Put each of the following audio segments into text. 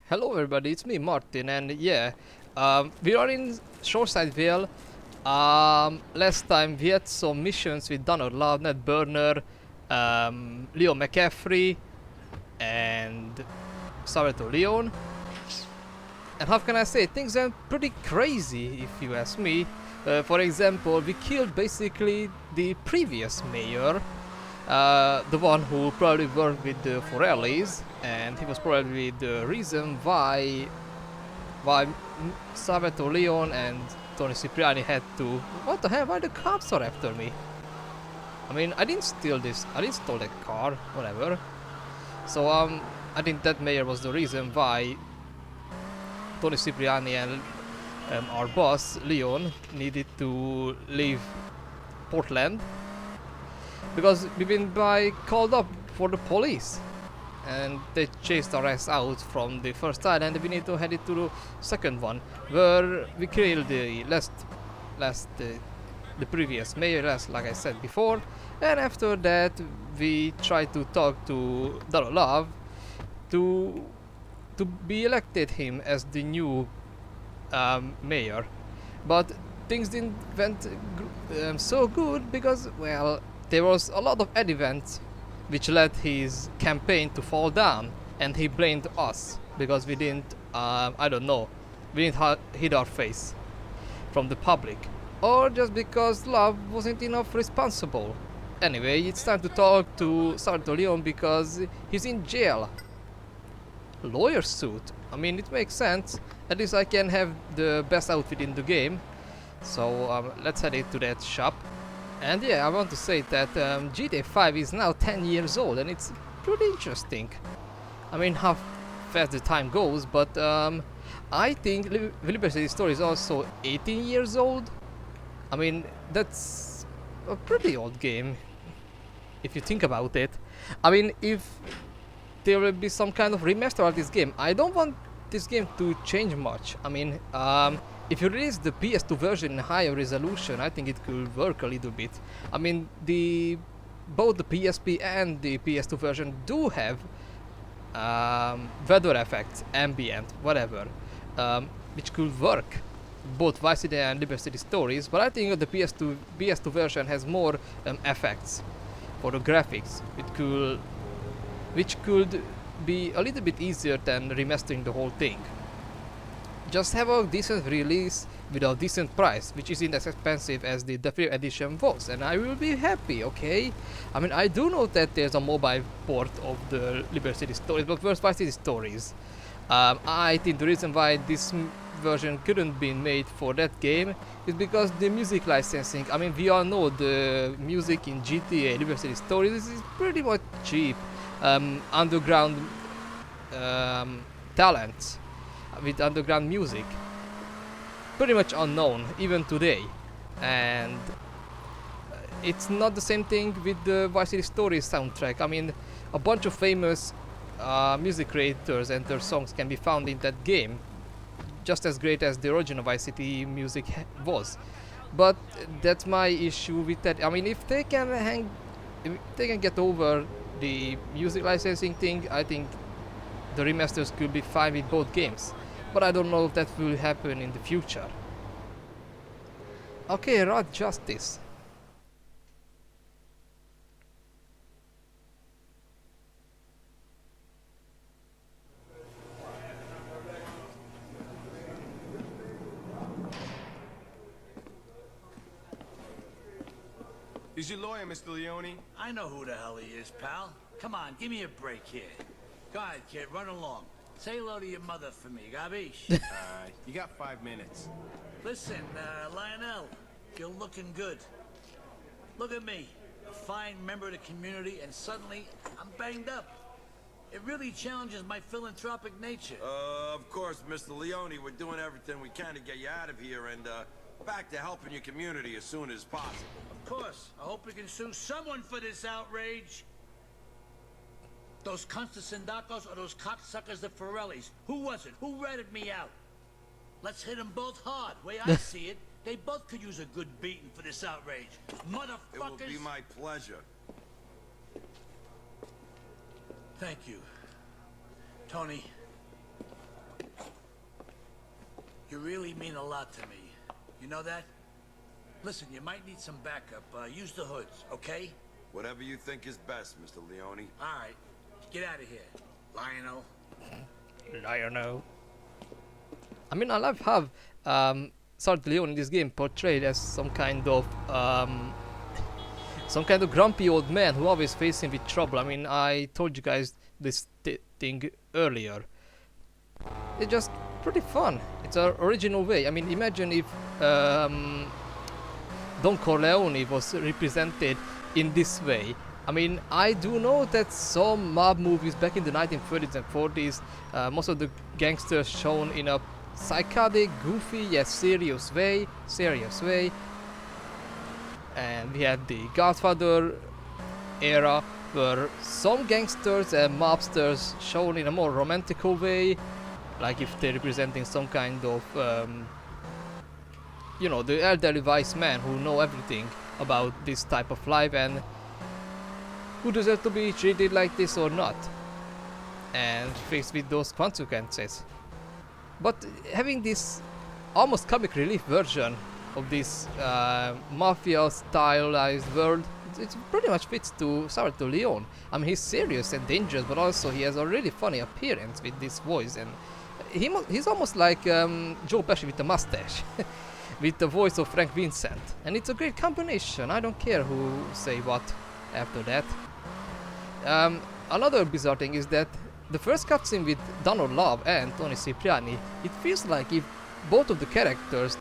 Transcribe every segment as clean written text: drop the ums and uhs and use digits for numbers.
Hello everybody, it's me Martin, and yeah, we are in Shoreside Vale. Last time we had some missions with Donald Love, Ned Burner, Leo McCaffrey, and Salvatore Leon. And how can I say, things went pretty crazy if you ask me. For example, we killed basically the previous mayor, the one who probably worked with the Forellis, and he was probably the reason why Salvatore Leon and Tony Cipriani had to. What the hell? Why the cops are after me? I mean, I didn't steal this. I didn't steal that car. Whatever. So I think that mayor was the reason why Tony Cipriani and our boss Leon needed to leave Portland because we've been called up for the police, and they chased our ass out from the first island, and we need to head it to the second one, where we killed the the previous mayor, like I said before, and after that we tried to talk to Donald Love to be elected him as the new mayor, but things didn't went so good because, well, there was a lot of events which led his campaign to fall down, and he blamed us because we didn't, I don't know, we didn't hid our face from the public, or just because Love wasn't enough responsible. Anyway, it's time to talk to Salvatore Leon because he's in jail. Lawyer suit. I mean, it makes sense. At least I can have the best outfit in the game. So let's head into that shop. And yeah, I want to say that GTA 5 is now 10 years old, and it's pretty interesting. I mean, how fast the time goes, but I think Liberty City Story is also 18 years old. I mean, that's a pretty old game, if you think about it. I mean, if there will be some kind of remaster of this game, I don't want this game to change much. I mean, if you release the PS2 version in higher resolution, I think it could work a little bit. I mean, both the PSP and the PS2 version do have weather effects, ambient, whatever, which could work. Both Vice City and Liberty City Stories, but I think the PS2 version has more effects for the graphics. Which could be a little bit easier than remastering the whole thing. Just have a decent release with a decent price, which isn't as expensive as the Definitive Edition was, and I will be happy, okay? I mean, I do know that there's a mobile port of the Liberty City Stories, but first Vice City Stories. I think the reason why this version couldn't be made for that game is because the music licensing. I mean, we all know the music in GTA Liberty City Stories is pretty much cheap. Underground talent with underground music, pretty much unknown even today, and it's not the same thing with the Vice City Stories soundtrack. I mean, a bunch of famous music creators and their songs can be found in that game, just as great as the original Vice City music was. But that's my issue with that. I mean, if they can get over the music licensing thing, I think the remasters could be fine with both games. But I don't know if that will happen in the future. Okay, Rod Justice. He's your lawyer, Mr. Leone. I know who the hell he is, pal. Come on, give me a break here. Go ahead, kid, run along. Say hello to your mother for me, Gabish. You got 5 minutes. Listen, Lionel, you're looking good. Look at me, a fine member of the community, and suddenly I'm banged up. It really challenges my philanthropic nature. Of course, Mr. Leone, we're doing everything we can to get you out of here and, back to helping your community as soon as possible. Of course, I hope we can sue someone for this outrage. Those Constantindacos or those cocksuckers, the Forellis? Who was it? Who ratted me out? Let's hit them both hard. Way I see it, they both could use a good beating for this outrage. Motherfuckers! It will be my pleasure. Thank you. Tony, You really mean a lot to me. You know that? Listen, you might need some backup. Use the hoods, okay? Whatever you think is best, Mr. Leone. All right. Get out of here, Lionel. Lionel. I mean, I love how Sergeant Leone in this game portrayed as some kind of grumpy old man who always facing with trouble. I mean, I told you guys this thing earlier. It's just pretty fun. It's an original way. I mean, imagine if Don Corleone was represented in this way. I mean, I do know that some mob movies back in the 1930s and 40s, most of the gangsters shown in a psychotic, goofy, yet serious way. And we had the Godfather era, where some gangsters and mobsters shown in a more romantical way, like if they're representing some kind of, you know, the elderly wise man who know everything about this type of life and who deserves to be treated like this or not, and faced with those consequences. But having this almost comic relief version of this mafia stylized world, it pretty much fits to Sergeant Leone. I mean, he's serious and dangerous, but also he has a really funny appearance with this voice, and he's almost like Joe Pesci with a mustache, with the voice of Frank Vincent, and it's a great combination. I don't care who say what after that. Another bizarre thing is that the first cutscene with Donald Love and Tony Cipriani, it feels like if both of the characters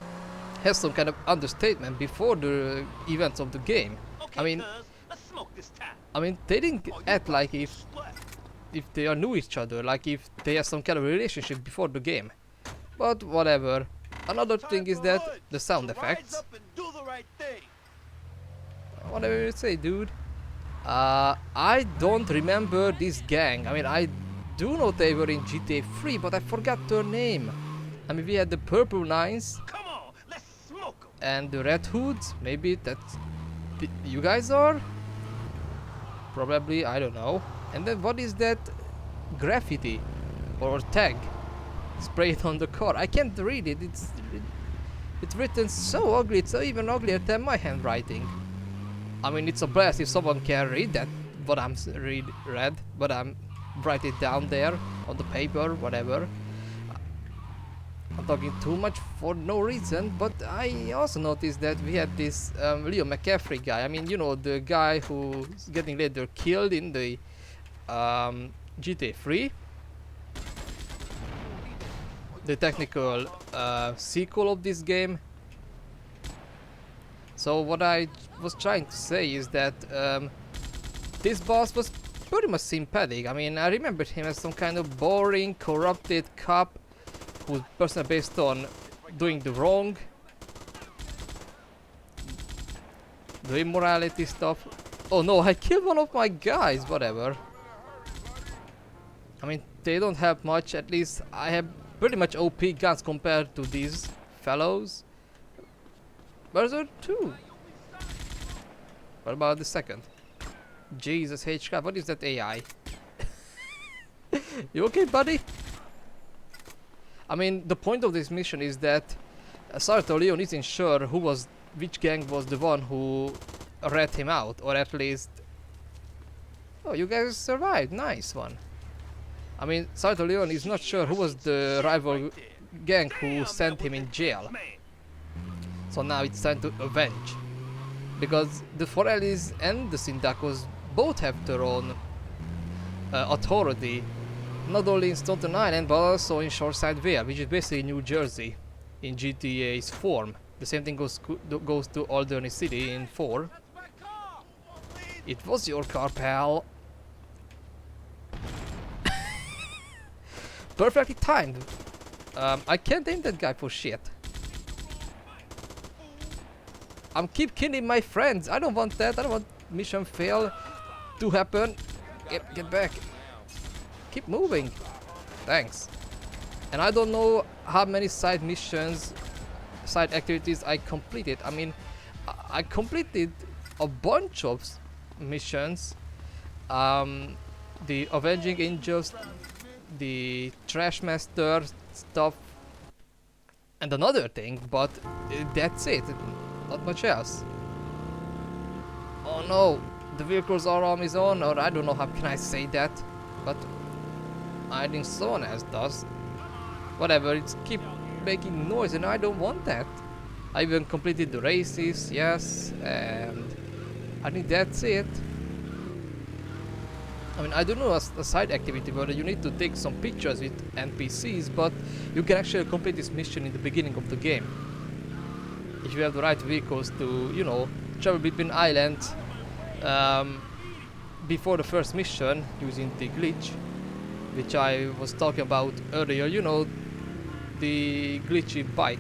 has some kind of understatement before the events of the game. I mean, they didn't act like if they are knew each other, like if they have some kind of relationship before the game. But whatever. Another thing is that the sound effects. Whatever you say, dude. I don't remember this gang. I mean, I do know they were in GTA 3, but I forgot their name. I mean, we had the Purple Nines and the Red Hoods. Maybe that's you guys are? Probably, I don't know. And then what is that graffiti or tag sprayed on the car? I can't read it. It's written so ugly. It's even uglier than my handwriting. I mean, it's a blast if someone can read that, what I'm read, but I'm write it down there on the paper, whatever. I'm talking too much for no reason, but I also noticed that we had this Leo McCaffrey guy. I mean, you know, the guy who's getting later killed in the GTA 3, the technical sequel of this game. So what I was trying to say is that this boss was pretty much sympathetic. I mean, I remembered him as some kind of boring, corrupted cop whose person based on doing the wrong, the immorality stuff. Oh no, I killed one of my guys, whatever. I mean, they don't have much, at least I have pretty much OP guns compared to these fellows. Where's there two? What about the second? Jesus H. God, what is that AI? You okay, buddy? I mean, the point of this mission is that Sergeant Leone isn't sure which gang was the one who rat him out, or at least... Oh, you guys survived, nice one. I mean, Sergeant Leone is not sure who was the rival gang who sent him in jail. So now it's time to avenge. Because the Forellis and the Sindacos both have their own authority. Not only in Staten Island, but also in Shoreside Vale, which is basically New Jersey in GTA's form. The same thing goes to Alderney City in 4. It was your car, pal. Perfectly timed. I can't aim that guy for shit. I'm keep killing my friends. I don't want that. I don't want mission fail to happen. Get back. Keep moving. Thanks. And I don't know how many side missions, side activities I completed. I mean, I completed a bunch of missions. The Avenging Angels, the Trash Master stuff, and another thing, but that's it. Not much else. Oh no, the vehicles are on his own, or I don't know how can I say that, but I think someone else does. Whatever, it's keep making noise and I don't want that. I even completed the races, yes, and I think that's it. I mean, I don't know a side activity where you need to take some pictures with NPCs, but you can actually complete this mission in the beginning of the game. If you have the right vehicles to, you know, travel between islands before the first mission using the glitch, which I was talking about earlier, you know, the glitchy bike,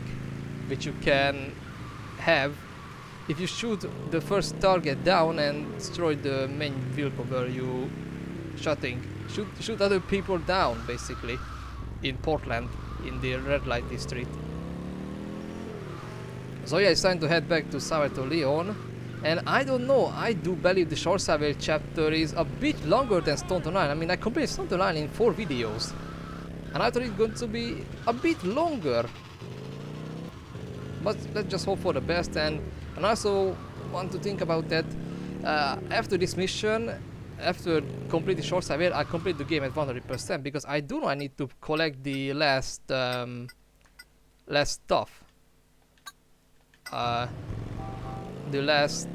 which you can have if you shoot the first target down and destroy the main vehicle where you shoot other people down, basically, in Portland, in the red light district. So yeah, it's time to head back to Salvatore Leon, and I don't know, I do believe the Shore Survey chapter is a bit longer than Stone to Line. I mean, I completed Stone to Line in 4 videos, and I thought it's going to be a bit longer. But let's just hope for the best, and I also want to think about that after this mission, after completing Short Survey, I complete the game at 100% because I do know I need to collect the last stuff. The last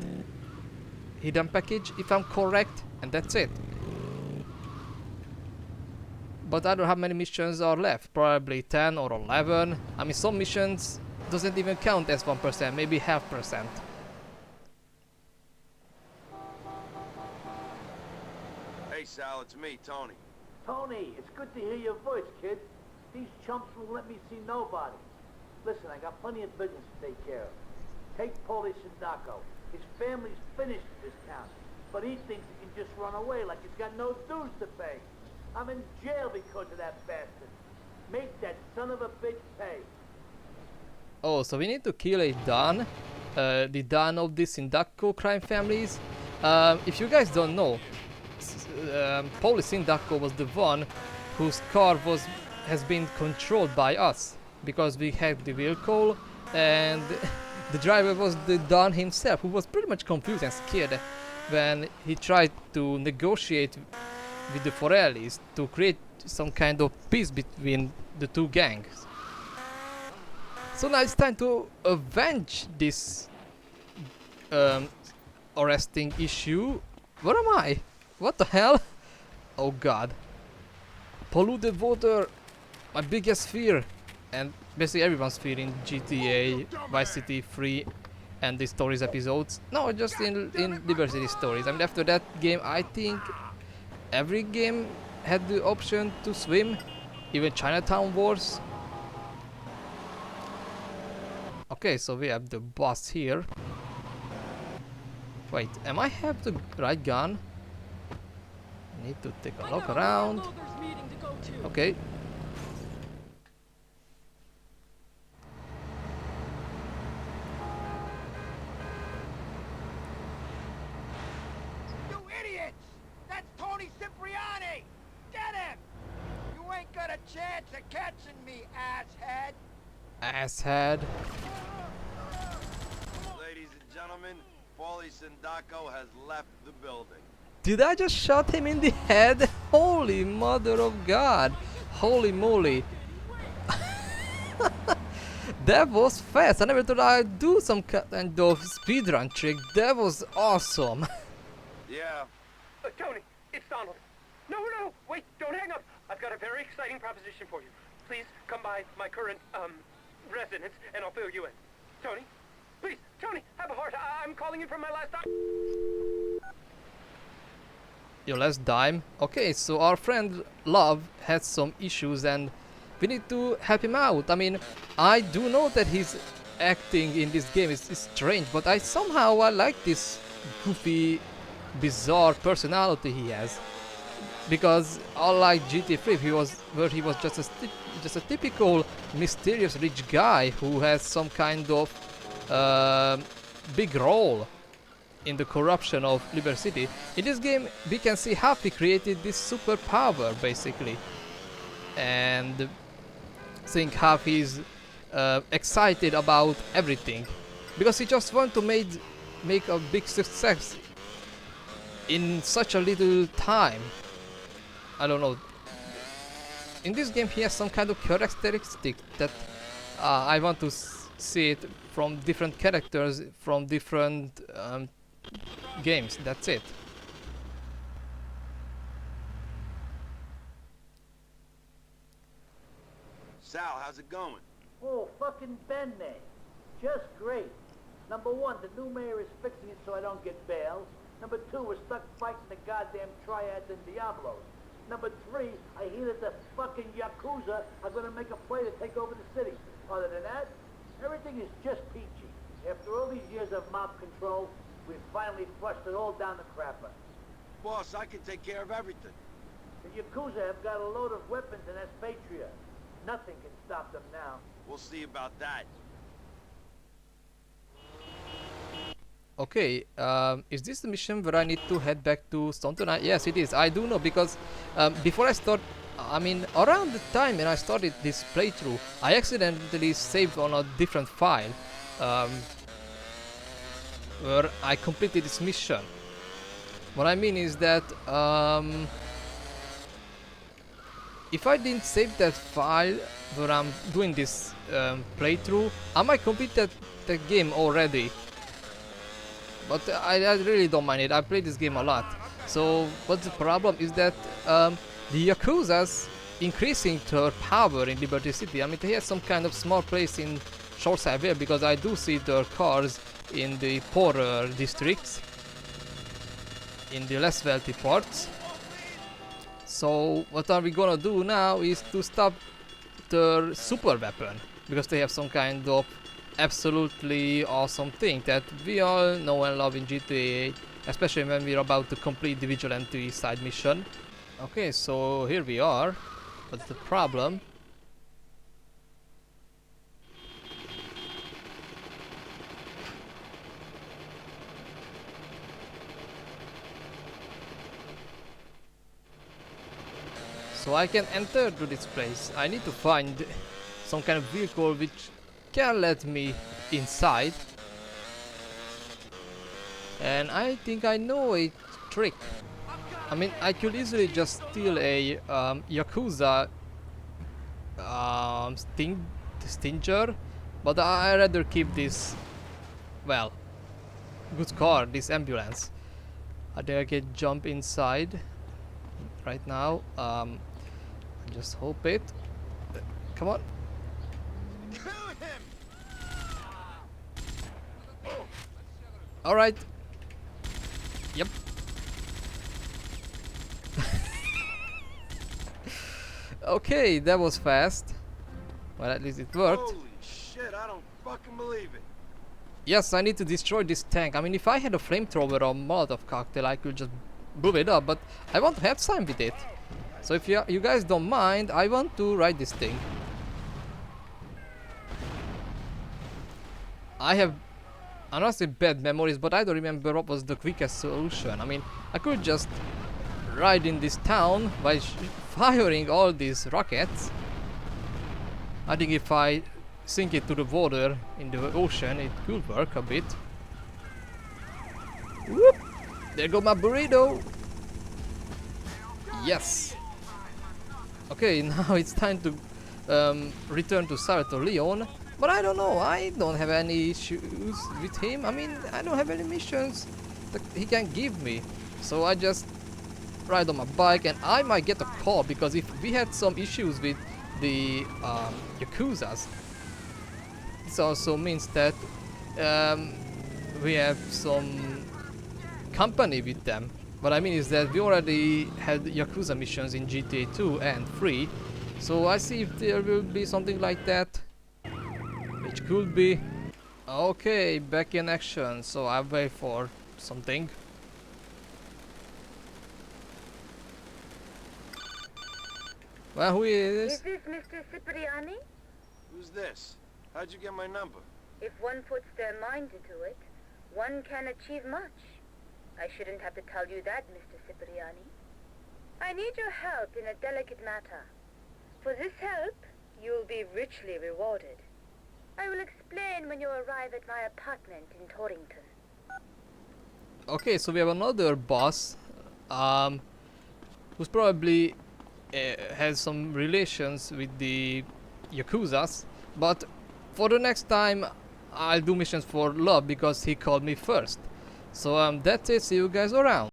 hidden package, if I'm correct, and that's it. But I don't know how many missions are left, probably 10 or 11. I mean, some missions doesn't even count as 1%, maybe 0.5%. Hey, Sal, it's me, Tony. Tony, it's good to hear your voice, kid. These chumps won't let me see nobody. Listen, I got plenty of business to take care of. Take Paulie Sindaco. His family's finished in this town, but he thinks he can just run away like he's got no dues to pay. I'm in jail because of that bastard. Make that son of a bitch pay. Oh, so we need to kill a Don, the Don of the Sindaco crime families. If you guys don't know, Paulie Sindaco was the one whose car has been controlled by us because we had the vehicle, and the driver was the Don himself, who was pretty much confused and scared when he tried to negotiate with the Forellis to create some kind of peace between the two gangs. So now it's time to avenge this arresting issue. Where am I? What the hell? Oh god. Polluted water, my biggest fear, and basically everyone's fear in GTA, Vice City 3 and the stories episodes. No, just in Liberty City stories. I mean, after that game, I think every game had the option to swim, even Chinatown Wars. Okay, so we have the boss here. Wait, am I have the right gun? Need to take a look around. Okay. You idiots! That's Tony Cipriani! Get him! You ain't got a chance of catching me, asshead! Asshead. Ladies and gentlemen, Paulie Sindaco has left the building. Did I just shot him in the head? Holy mother of God! Holy moly! That was fast! I never thought I'd do some kind of speedrun trick. That was awesome! Yeah. Tony, it's Donald. No, wait, don't hang up. I've got a very exciting proposition for you. Please come by my current, residence, and I'll fill you in. Tony, please, Tony, have a heart. I'm calling you from my last time. Your last dime? Okay, so our friend Love had some issues and we need to help him out. I mean, I do know that his acting in this game is strange, but I like this goofy, bizarre personality he has. Because unlike GT3, he was just a typical mysterious rich guy who has some kind of big role in the corruption of Liberty City. In this game, we can see how he created this superpower, basically, and think how he's excited about everything, because he just want to make a big success in such a little time. I don't know. In this game, he has some kind of characteristic that I want to see it from different characters from different games. That's it. Sal, how's it going? Oh, fucking Benny. Just great. Number one, the new mayor is fixing it so I don't get bail. Number two, we're stuck fighting the goddamn triads and Diablos. Number three, I hear that the fucking Yakuza are gonna make a play to take over the city. Other than that, everything is just peachy. After all these years of mob control, we've finally flushed it all down the crapper. Boss, I can take care of everything. The Yakuza have got a load of weapons in Espatria. Nothing can stop them now. We'll see about that. Okay, is this the mission where I need to head back to Staunton? Yes, it is. I do know, because before I start, I mean, around the time when I started this playthrough, I accidentally saved on a different file where I completed this mission. What I mean is that if I didn't save that file where I'm doing this playthrough, I might complete that game already. But I really don't mind it. I played this game a lot. So what's the problem is that the Yakuza's increasing their power in Liberty City. I mean, they have some kind of small place in Shoreside Vale, because I do see their cars in the poorer districts, in the less wealthy parts. So what are we gonna do now is to stop their super weapon, because they have some kind of absolutely awesome thing that we all know and love in GTA, especially when we're about to complete the vigilante side mission. Okay, so here we are. What's the problem? So I can enter to this place. I need to find some kind of vehicle which can let me inside. And I think I know a trick. I mean, I could easily just steal a Yakuza Stinger, but I rather keep this, well, good car, this ambulance. I think I can jump inside right now. Just hope it. Come on. All right. Yep. Okay, that was fast. Well, at least it worked. Holy shit, I don't fucking believe it. Yes, I need to destroy this tank. I mean, if I had a flamethrower or Molotov cocktail, I could just blow it up, but I want to have time with it. So if you guys don't mind, I want to ride this thing. I have honestly bad memories, but I don't remember what was the quickest solution. I mean, I could just ride in this town by firing all these rockets. I think if I sink it to the water in the ocean, it could work a bit. Whoop! There go my burrito! Yes! Okay, now it's time to return to Salto Leon. But I don't know, I don't have any issues with him. I mean, I don't have any missions that he can give me. So I just ride on my bike, and I might get a call, because if we had some issues with the Yakuzas, this also means that we have some company with them. What I mean is that we already had Yakuza missions in GTA 2 and 3, so I see if there will be something like that, which could be. Okay, back in action, so I wait for something. Well, who is Is this Mr. Cipriani? Who's this? How'd you get my number? If one puts their mind into it, one can achieve much. I shouldn't have to tell you that, Mr. Cipriani. I need your help in a delicate matter. For this help, you'll be richly rewarded. I will explain when you arrive at my apartment in Torrington. Okay, so we have another boss, who's probably has some relations with the Yakuzas, but for the next time I'll do missions for love because he called me first. So that's it, see you guys around.